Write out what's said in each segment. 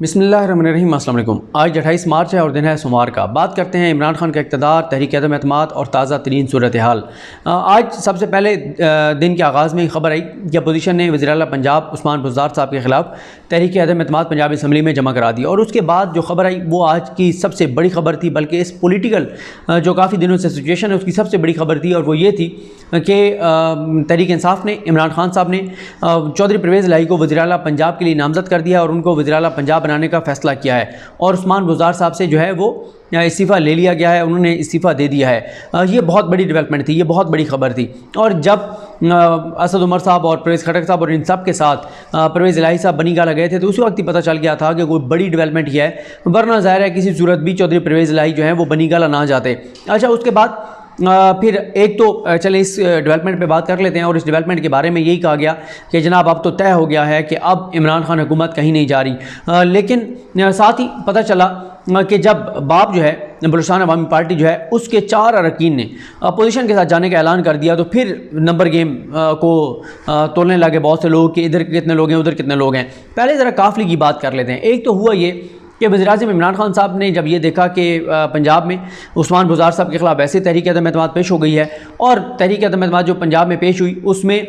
बिस्मिल्लाहिर्रहमानिर्रहीम। अस्सलाम वालेकुम। आज 28 मार्च है और दिन है सोमवार का। बात करते हैं इमरान खान का इक़्तिदार, तहरीक अदम एतमाद और ताज़ा तरीन सूरत हाल। आज सबसे पहले दिन के आगाज़ में ख़बर आई कि अपोजिशन ने वज़ीर आला पंजाब उस्मान बुज़दार साहब के ख़िलाफ़ तहरीक अदम एतमाद पंजाब असम्बली में जमा करा दिया। और उसके बाद जो ख़बर आई वो आज की सबसे बड़ी ख़बर थी, बल्कि इस पॉलिटिकल जो काफ़ी दिनों से सिचुएशन है उसकी सबसे बड़ी ख़बर थी। और वो ये थी कि तहरीक इंसाफ ने, इमरान खान साहब ने चौधरी परवेज़ इलाही को वज़ीर आला पंजाब के लिए नामज़द कर दिया और उनको वज़ीर आला पंजाब बनाने का फ़ैसला किया है। और उस्मान बुज़दार साहब से जो है वो इस्तीफ़ा ले लिया गया है, उन्होंने इस्तीफ़ा दे दिया है। ये बहुत बड़ी डेवलपमेंट थी, ये बहुत बड़ी ख़बर थी। और जब असद उमर साहब और परवेज़ खटक साहब और इन सब के साथ परवेज़ इलाही साहब बनी गाला गए थे, तो उसी वक्त ही पता चल गया था कि कोई बड़ी डेवलपमेंट ही है, वरना ज़ाहिर है किसी सूरत भी चौधरी परवेज़ इलाही जो है वो बनी गाला ना जाते। अच्छा, उसके बाद फिर एक तो चले इस डेवलपमेंट पे बात कर लेते हैं। और इस डेवलपमेंट के बारे में यही कहा गया कि जनाब अब तो तय हो गया है कि अब इमरान खान हुकूमत कहीं नहीं जा रही। लेकिन साथ ही पता चला कि जब बाप जो है बलूचिस्तान अवामी पार्टी जो है उसके 4 अरकान ने अपोजिशन के साथ जाने का ऐलान कर दिया, तो फिर नंबर गेम को तोलने लगे बहुत से लोग कि इधर कितने लोग हैं, उधर कितने लोग हैं। पहले ज़रा काफ़िले की बात कर लेते हैं। एक तो हुआ ये कि वज़ीर-ए-आज़म इमरान खान साहब ने जब ये देखा कि पंजाब में उस्मान बुज़दार साहब के ख़िलाफ़ ऐसे तहरीक अदम एतमाद पेश हो गई है, और तहरीक अदम एतमाद जो पंजाब में पेश हुई उसमें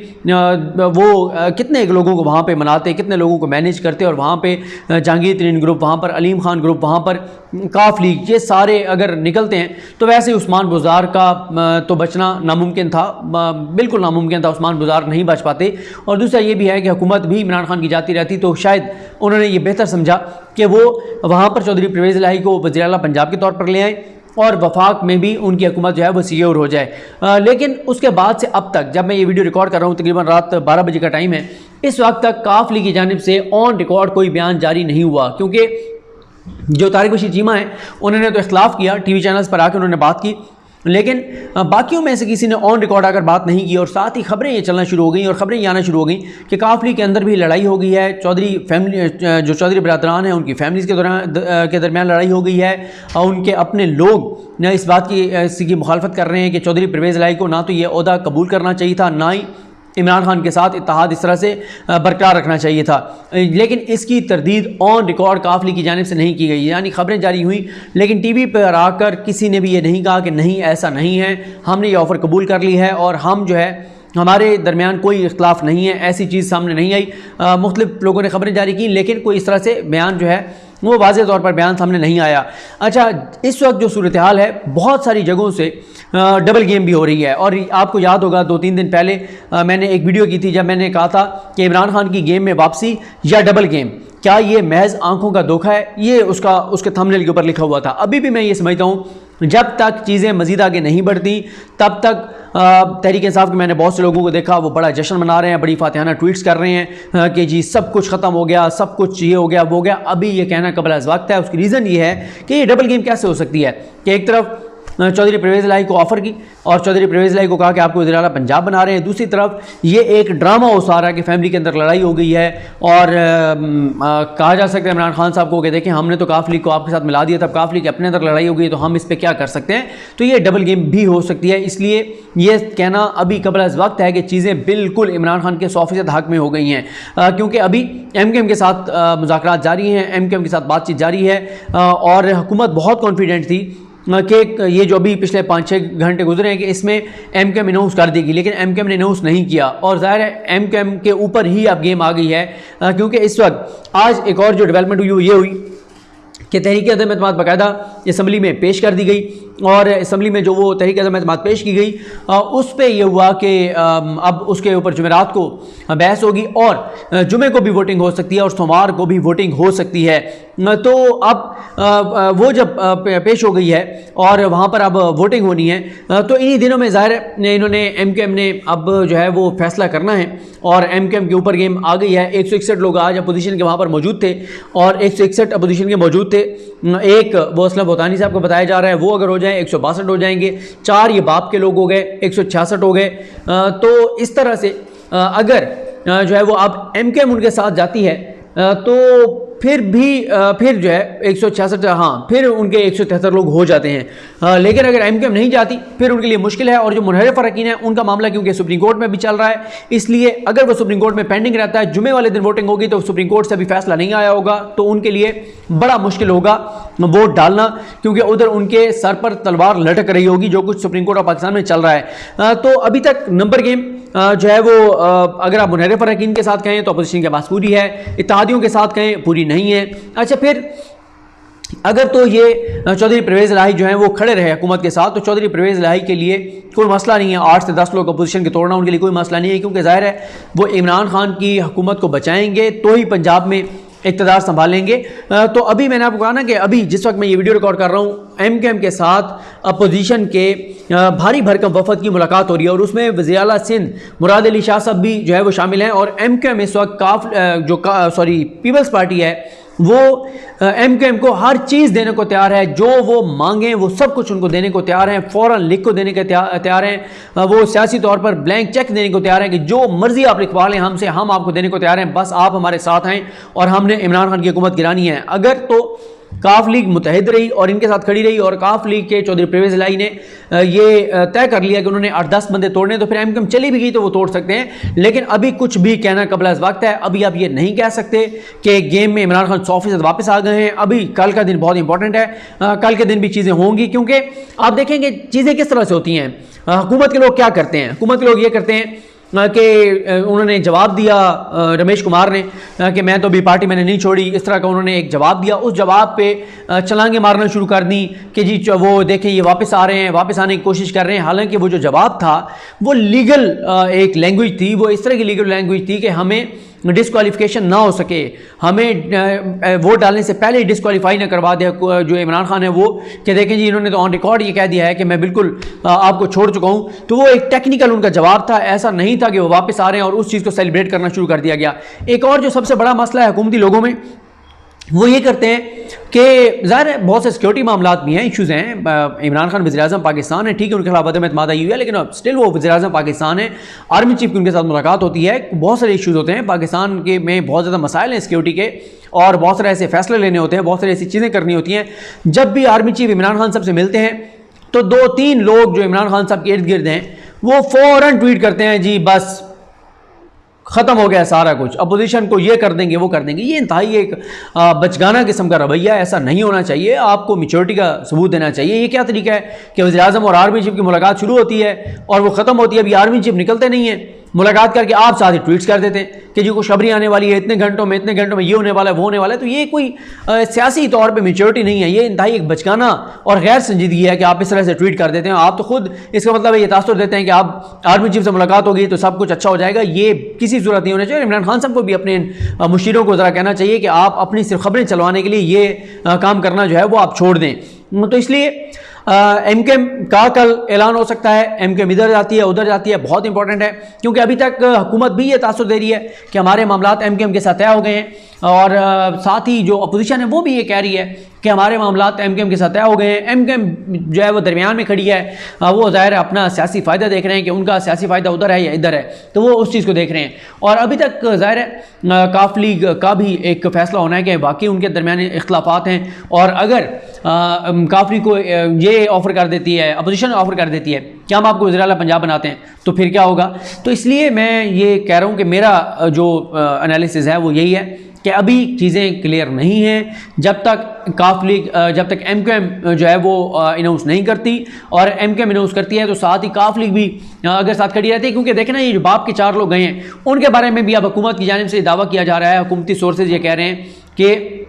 वो कितने लोगों को वहाँ पे मनाते, कितने लोगों को मैनेज करते, और वहाँ पे जहांगीर तरीन ग्रुप, वहाँ पर अलीम खान ग्रुप, वहाँ पर काफ लीग, ये सारे अगर निकलते हैं तो वैसे उस्मान बुज़दार का तो बचना नामुमकिन था, बिल्कुल नामुमकिन था, उस्मान बुज़दार नहीं बच पाते। और दूसरा ये भी है कि हुकूमत भी इमरान खान की जाती रहती, तो शायद उन्होंने ये बेहतर समझा कि वो वहाँ पर चौधरी परवेज़ इलाही को वज़ीर आला पंजाब के तौर पर ले आए और वफाक में भी उनकी हुकूमत जो है वो सिक्योर हो जाए। लेकिन उसके बाद से अब तक, जब मैं ये वीडियो रिकॉर्ड कर रहा हूँ, तकरीबन रात 12 बजे का टाइम है, इस वक्त तक काफ लीग की जानिब से ऑन रिकॉर्ड कोई बयान जारी नहीं हुआ। क्योंकि जो तारिक बशीर चीमा है उन्होंने तो इख्तलाफ किया, टीवी चैनल्स पर आकर उन्होंने बात की, लेकिन बाकियों में से किसी ने ऑन रिकॉर्ड आकर बात नहीं की। और साथ ही खबरें ये चलना शुरू हो गई और ख़बरें ये आना शुरू हो गई कि काफ लीग के अंदर भी लड़ाई हो गई है, चौधरी फैमिली, जो चौधरी बरादरान हैं उनकी फैमिलीज़ के दरमियान लड़ाई हो गई है, और उनके अपने लोग इस बात की मुखालफत कर रहे हैं कि चौधरी परवेज़ इलाही को ना तो ये ओहदा कबूल करना चाहिए था, ना ही इमरान खान के साथ इत्तेहाद इस तरह से बरकरार रखना चाहिए था। लेकिन इसकी तरदीद ऑन रिकॉर्ड काफ लीग की जानिब से नहीं की गई, यानी खबरें जारी हुई, लेकिन टीवी पर आकर किसी ने भी ये नहीं कहा कि नहीं ऐसा नहीं है, हमने ये ऑफ़र कबूल कर ली है और हम जो है हमारे दरमियान कोई इख्तलाफ नहीं है, ऐसी चीज़ सामने नहीं आई। मुख्तलिफ लोगों ने खबरें जारी की, लेकिन कोई इस तरह से बयान जो है वो वाज़ेह तौर पर बयान सामने नहीं आया। अच्छा, इस वक्त जो सूरत हाल है, बहुत सारी जगहों से डबल गेम भी हो रही है। और आपको याद होगा 2-3 दिन पहले मैंने एक वीडियो की थी जब मैंने कहा था कि इमरान खान की गेम में वापसी या डबल गेम, क्या ये महज आंखों का धोखा है, ये उसके थंबनेल के ऊपर लिखा हुआ था। अभी भी मैं ये समझता हूँ जब तक चीज़ें मज़ीद आगे नहीं बढ़ती तब तक तहरीक इंसाफ के मैंने बहुत से लोगों को देखा वो बड़ा जश्न मना रहे हैं, बड़ी फातिहाना ट्वीट्स कर रहे हैं कि जी सब कुछ ख़त्म हो गया, सब कुछ ये हो गया वो हो गया। अभी ये कहना कबल अज़ वक्त है। उसकी रीज़न ये है कि ये डबल गेम कैसे हो सकती है कि एक तरफ चौधरी परवेज़ इलाही को ऑफ़र की और चौधरी परवेज़ इलाही को कहा कि आपको वज़ीर आला पंजाब बना रहे हैं, दूसरी तरफ ये एक ड्रामा हो सा रहा है कि फैमिली के अंदर लड़ाई हो गई है। और कहा जा सकता है इमरान खान साहब को कि देखें हमने तो काफ लीग को आपके साथ मिला दिया, तब काफ लीग के अपने अंदर लड़ाई हो गई, तो हम इस पर क्या कर सकते हैं। तो ये डबल गेम भी हो सकती है। इसलिए ये कहना अभी कबल अज़ वक्त है कि चीज़ें बिल्कुल इमरान खान के 100% हक में हो गई हैं, क्योंकि अभी MKM के साथ मुज़ाकरात जारी हैं, MKM के साथ बातचीत जारी है, और हुकूमत बहुत कॉन्फिडेंट थी कि ये जो अभी पिछले 5-6 घंटे गुजरे हैं कि इसमें MKM अनाउंस कर देगी, लेकिन MKM ने अनाउंस नहीं किया। और ज़ाहिर है MKM के ऊपर ही अब गेम आ गई है, क्योंकि इस वक्त आज एक और जो डेवलपमेंट हुई वो ये हुई कि तहरीक अदम एतमाद बाकायदा असम्बली में पेश कर दी गई। और असम्बली में जो वो तहरीक अदम एतमाद पेश की गई उस पर यह हुआ कि अब उसके ऊपर जुमेरात को बहस होगी और जुमे को भी वोटिंग हो सकती है और सोमवार को भी वोटिंग हो सकती है। तो अब वो जब पेश हो गई है और वहाँ पर अब वोटिंग होनी है, तो इन्हीं दिनों में ज़ाहिर इन्होंने MKM ने अब जो है वो फैसला करना है और MKM के ऊपर गेम आ गई है। 161 लोग आज अपोजिशन के वहाँ पर मौजूद थे और 161 अपोजिशन के मौजूद थे। एक वो असलम बोतानी साहब को बताया जा रहा है वो अगर हो जाए 162 हो जाएंगे, 4 ये बाप के लोग हो गए, 166 हो गए। तो इस तरह से अगर जो है वो अब MKM उनके साथ जाती है तो फिर जो है 166, हाँ फिर उनके 173 लोग हो जाते हैं। लेकिन अगर एमकेएम नहीं जाती फिर उनके लिए मुश्किल है। और जो मुनहरिफ अरकान है उनका मामला क्योंकि सुप्रीम कोर्ट में भी चल रहा है, इसलिए अगर वो सुप्रीम कोर्ट में पेंडिंग रहता है, जुमे वाले दिन वोटिंग होगी तो सुप्रीम कोर्ट से अभी फैसला नहीं आया होगा, तो उनके लिए बड़ा मुश्किल होगा वोट डालना, क्योंकि उधर उनके सर पर तलवार लटक रही होगी जो कुछ सुप्रीम कोर्ट ऑफ पाकिस्तान में चल रहा है। तो अभी तक नंबर गेम जो है वो अगर आप मुनहरिफ अरकान के साथ कहें तो अपोजिशन के पास पूरी है, इत्तेहादियों के साथ कहें पूरी नहीं है। अच्छा, फिर अगर तो ये चौधरी परवेज़ इलाही जो है वो खड़े रहे हुकूमत के साथ, तो चौधरी परवेज़ इलाही के लिए कोई मसला नहीं है 8 से 10 लोग अपोजिशन के तोड़ना, उनके लिए कोई मसला नहीं है, क्योंकि ज़ाहिर है वो इमरान खान की हुकूमत को बचाएंगे तो ही पंजाब में इक़्तिदार संभालेंगे। तो अभी मैंने आपको कहा ना कि अभी जिस वक्त मैं ये वीडियो रिकॉर्ड कर रहा हूँ, एमकेएम के साथ अपोजिशन के भारी भरकम वफद की मुलाकात हो रही है और उसमें वज़ीर आला सिंध मुराद अली शाह साहब भी जो है वो शामिल हैं। और एमकेएम इस वक्त पीपल्स पार्टी है वो एमकेएम को हर चीज़ देने को तैयार है, जो वो मांगें वो सब कुछ उनको देने को तैयार हैं, फ़ौरन लिख को देने के तैयार हैं। वो सियासी तौर पर ब्लैंक चेक देने को तैयार हैं कि जो मर्जी आप लिखवा लें हमसे, हम आपको देने को तैयार हैं, बस आप हमारे साथ हैं और हमने इमरान खान की हुकूमत गिरानी है। अगर तो काफ लीग मुतहद रही और इनके साथ खड़ी रही और काफ लीग के चौधरी परवेज़ इलाही ने ये तय कर लिया कि उन्होंने 8-10 बंदे तोड़ने, तो फिर एमकेएम चली भी गई तो वो तोड़ सकते हैं। लेकिन अभी कुछ भी कहना कबल अज़ वक्त है। अभी आप ये नहीं कह सकते कि गेम में इमरान खान 100% वापस आ गए हैं। अभी कल का दिन बहुत इंपॉर्टेंट है, कल के दिन भी चीज़ें होंगी, क्योंकि आप देखेंगे चीज़ें किस तरह से होती हैं। हुकूमत के लोग क्या करते हैं, हुकूमत के लोग ये करते हैं कि उन्होंने जवाब दिया रमेश कुमार ने कि मैं तो अभी पार्टी मैंने नहीं छोड़ी, इस तरह का उन्होंने एक जवाब दिया। उस जवाब पे छलांगे मारना शुरू कर दी कि जी वो देखें ये वापस आ रहे हैं, वापस आने की कोशिश कर रहे हैं। हालांकि वो जो जवाब था वो लीगल एक लैंग्वेज थी, वो इस तरह की लीगल लैंग्वेज थी कि हमें डिस्क्वालिफिकेशन ना हो सके, हमें वोट डालने से पहले ही डिस्क्वालीफाई ना करवा दे जो इमरान खान है वो, कि देखें जी इन्होंने तो ऑन रिकॉर्ड ये कह दिया है कि मैं बिल्कुल आपको छोड़ चुका हूँ। तो वो एक टेक्निकल उनका जवाब था, ऐसा नहीं था कि वो वापस आ रहे हैं और उस चीज़ को सेलिब्रेट करना शुरू कर दिया गया। एक और जो सबसे बड़ा मसला है हुकूमती लोगों में, वो ये करते हैं कि ज़ाहिर है बहुत से सिक्योरिटी मामला भी हैं, इशूज़ हैं। इमरान खान वज़ीर-ए-आज़म पाकिस्तान है, ठीक है उनके खिलाफ अदम एतमाद आई हुई है, लेकिन स्टिल वो वज़ीर-ए-आज़म पाकिस्तान है। आर्मी चीफ की उनके साथ मुलाकात होती है, बहुत सारे इशूज़ होते हैं पाकिस्तान के में, बहुत ज़्यादा मसाइल हैं सिक्योरिटी के और बहुत सारे ऐसे फैसले लेने होते हैं, बहुत सारी ऐसी चीज़ें करनी होती हैं। जब भी आर्मी चीफ इमरान खान साहब से मिलते हैं तो 2-3 लोग जो इमरान खान साहब के इर्द गिर्द हैं वो फ़ौरन ट्वीट करते हैं जी बस ख़त्म हो गया सारा कुछ, अपोजिशन को ये कर देंगे वो कर देंगे। ये इंतहाई एक बचगाना किस्म का रवैया, ऐसा नहीं होना चाहिए। आपको मैच्योरिटी का सबूत देना चाहिए। ये क्या तरीका है कि वज़ीर-ए-आज़म और आर्मी चीफ की मुलाकात शुरू होती है और वो ख़त्म होती है, अभी आर्मी चीफ निकलते नहीं है, मुलाकात करके आप साथ ही ट्वीट्स कर देते हैं कि जी खुशखबरी आने वाली है, इतने घंटों में ये होने वाला है वो होने वाला है। तो ये कोई सियासी तौर पे मैच्योरिटी नहीं है, ये इंतहाई एक बचकाना और गैर संजीदगी है कि आप इस तरह से ट्वीट कर देते हैं। आप तो खुद इसका मतलब ये तासुर देते हैं कि आप आर्मी चीफ से मुलाकात होगी तो सब कुछ अच्छा हो जाएगा। ये किसी सूरत नहीं होना चाहिए। इमरान खान साहब को भी अपने मुशीरों को ज़रा कहना चाहिए कि आप अपनी सिर्फ खबरें चलवाने के लिए ये काम करना जो है वो आप छोड़ दें। तो इसलिए एमकेएम का कल ऐलान हो सकता है, एमकेएम इधर जाती है उधर जाती है, बहुत इंपॉर्टेंट है, क्योंकि अभी तक हुकूमत भी ये तासुर दे रही है कि हमारे मामलात एमकेएम के साथ तय हो गए हैं और साथ ही जो अपोजिशन है वो भी ये कह रही है कि हमारे मामलात एमकेएम के साथ तय हो गए हैं। एमकेएम जो है वो दरमियान में खड़ी है, वो ज़ाहिर है अपना सियासी फ़ायदा देख रहे हैं कि उनका सियासी फ़ायदा उधर है या इधर है, तो वो उस चीज़ को देख रहे हैं। और अभी तक ज़ाहिर है काफ लीग का भी एक फ़ैसला होना है कि वाकई उनके दरमियान इख्तलाफात हैं और अगर काफ लीग को ये ऑफ़र कर देती है, अपोजिशन ऑफ़र कर देती है कि हम आपको वज़ीर आला पंजाब बनाते हैं, तो फिर क्या होगा। तो इसलिए मैं ये कह रहा हूँ कि मेरा जो एनालिसिस है वो यही है कि अभी चीज़ें क्लियर नहीं हैं जब तक काफ लीग जब तक एमकेएम जो है वो अनाउंस नहीं करती, और एमकेएम अनाउंस करती है तो साथ ही काफ लीग भी अगर साथ खड़ी रहती है। क्योंकि देखें ना, ये जो बाप के 4 लोग गए हैं उनके बारे में भी अब हुकूमत की जानिब से दावा किया जा रहा है, हुकूमती सोर्सेज ये कह रहे हैं कि,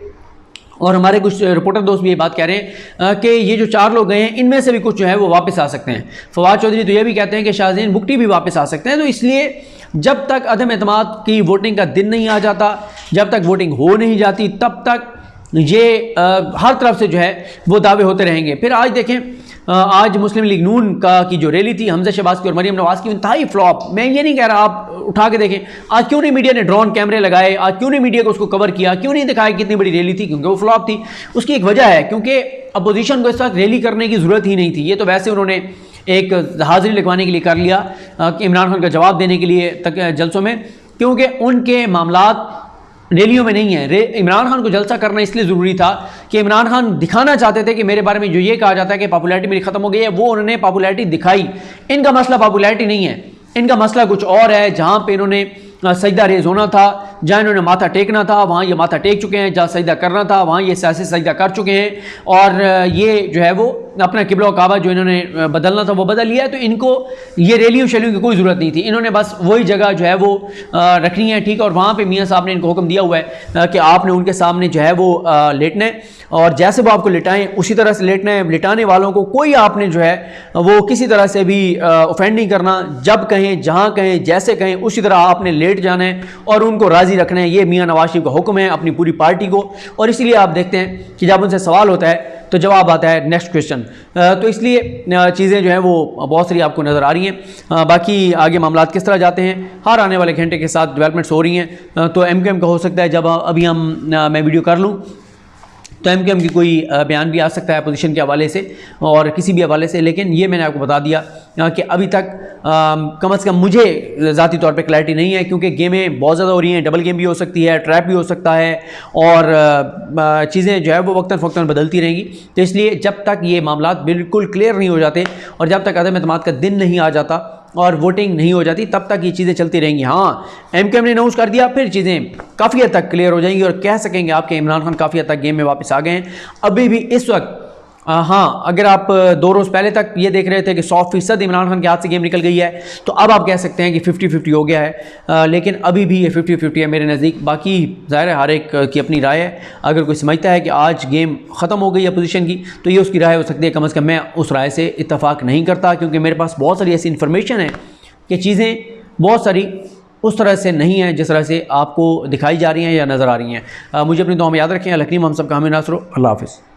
और हमारे कुछ रिपोर्टर दोस्त भी ये बात कह रहे हैं कि ये जो 4 लोग गए हैं इनमें से भी कुछ जो है वो वापस आ सकते हैं। फवाद चौधरी तो ये भी कहते हैं कि शाहज़ीन बुगटी भी वापस आ सकते हैं। तो इसलिए जब तक अदम एतमाद की वोटिंग का दिन नहीं आ जाता, जब तक वोटिंग हो नहीं जाती, तब तक ये हर तरफ से जो है वो दावे होते रहेंगे। फिर आज देखें, आज मुस्लिम लीग नून का की जो रैली थी हमजा शहबाज की और मरीम नवाज़ की, इंतहाई फ्लॉप। मैं ये नहीं कह रहा, आप उठा के देखें आज क्यों नहीं मीडिया ने ड्रोन कैमरे लगाए, आज क्यों नहीं मीडिया को उसको कवर किया, क्यों नहीं दिखाया कितनी बड़ी रैली थी, क्योंकि वो फ्लॉप थी। उसकी एक वजह है क्योंकि अपोजिशन को इस वक्त रैली करने की ज़रूरत ही नहीं थी। ये तो वैसे उन्होंने एक हाज़िरी लिखवाने के लिए कर लिया कि इमरान खान का जवाब देने के लिए तक जलसों में, क्योंकि उनके मामलात रैलियों में नहीं है। इमरान खान को जलसा करना इसलिए ज़रूरी था कि इमरान खान दिखाना चाहते थे कि मेरे बारे में जो ये कहा जाता है कि पॉपुलैरिटी मेरी ख़त्म हो गई है, वो उन्होंने पॉपुलैरिटी दिखाई। इनका मसला पॉपुलैरिटी नहीं है, इनका मसला कुछ और है। जहाँ पे इन्होंने सजदा रेज होना था, जहाँ इन्होंने माथा टेकना था, वहाँ ये माथा टेक चुके हैं। जहाँ सजदा करना था, वहाँ ये सियासी सजदा कर चुके हैं। और ये जो है वो अपना किबला काबा जो इन्होंने बदलना था वो बदल लिया है। तो इनको ये रैलियों शैलियों की कोई ज़रूरत नहीं थी, इन्होंने बस वही जगह जो है वो रखनी है, ठीक है। और वहाँ पे मियाँ साहब ने इनको हुक्म दिया हुआ है कि आपने उनके सामने जो है वो लेटना है, और जैसे वो आपको लिटाएं उसी तरह से लेटना है। लिटाने वालों को कोई आपने जो है वो किसी तरह से भी ऑफेंड नहीं करना। जब कहें, जहाँ कहें, जैसे कहें उसी तरह आपने लेट जाना है और उनको राज़ी रखना है। ये मियाँ नवाज शरीफ का हुक्म है अपनी पूरी पार्टी को। और इसलिए आप देखते हैं कि जब उनसे सवाल होता है तो जवाब आता है नेक्स्ट क्वेश्चन। तो इसलिए चीज़ें जो हैं वो बहुत सारी आपको नज़र आ रही हैं। बाकी आगे मामला किस तरह जाते हैं, हर आने वाले घंटे के साथ डेवलपमेंट्स हो रही हैं। तो MQM का हो सकता है जब अभी मैं वीडियो कर लूँ तो MQM की कोई बयान भी आ सकता है पोजीशन के हवाले से और किसी भी हवाले से। लेकिन ये मैंने आपको बता दिया कि अभी तक कम से कम मुझे ज़ाती तौर पे क्लैरिटी नहीं है, क्योंकि गेमें बहुत ज़्यादा हो रही हैं। डबल गेम भी हो सकती है, ट्रैप भी हो सकता है, और चीज़ें जो है वो वक्तन फ़क्तन बदलती रहेंगी। तो इसलिए जब तक ये मामला बिल्कुल क्लियर नहीं हो जाते और जब तक अदम एतमाद का दिन नहीं आ जाता और वोटिंग नहीं हो जाती, तब तक ये चीज़ें चलती रहेंगी। हाँ, MQM ने अनाउंस कर दिया, फिर चीज़ें काफ़ी हद तक क्लियर हो जाएंगी और कह सकेंगे आपके इमरान खान काफ़ी हद तक गेम में वापस आ गए हैं। अभी भी इस वक्त हाँ, अगर आप 2 रोज़ पहले तक ये देख रहे थे कि 100% इमरान खान के हाथ से गेम निकल गई है, तो अब आप कह सकते हैं कि 50-50 हो गया है। लेकिन अभी भी ये 50-50 है मेरे नज़दीक। बाकी ज़ाहिर है हर एक की अपनी राय है। अगर कोई समझता है कि आज गेम ख़त्म हो गई है पोजीशन की, तो ये उसकी राय हो सकती है। कम से कम मैं उस राय से इत्तफाक नहीं करता, क्योंकि मेरे पास बहुत सारी ऐसी इन्फॉर्मेशन है कि चीज़ें बहुत सारी उस तरह से नहीं है जिस तरह से आपको दिखाई जा रही हैं या नज़र आ रही हैं। मुझे अपनी दुआ में याद रखें। अल हकीम हम सब का हामी नासरो। अल्लाह हाफ़िज़।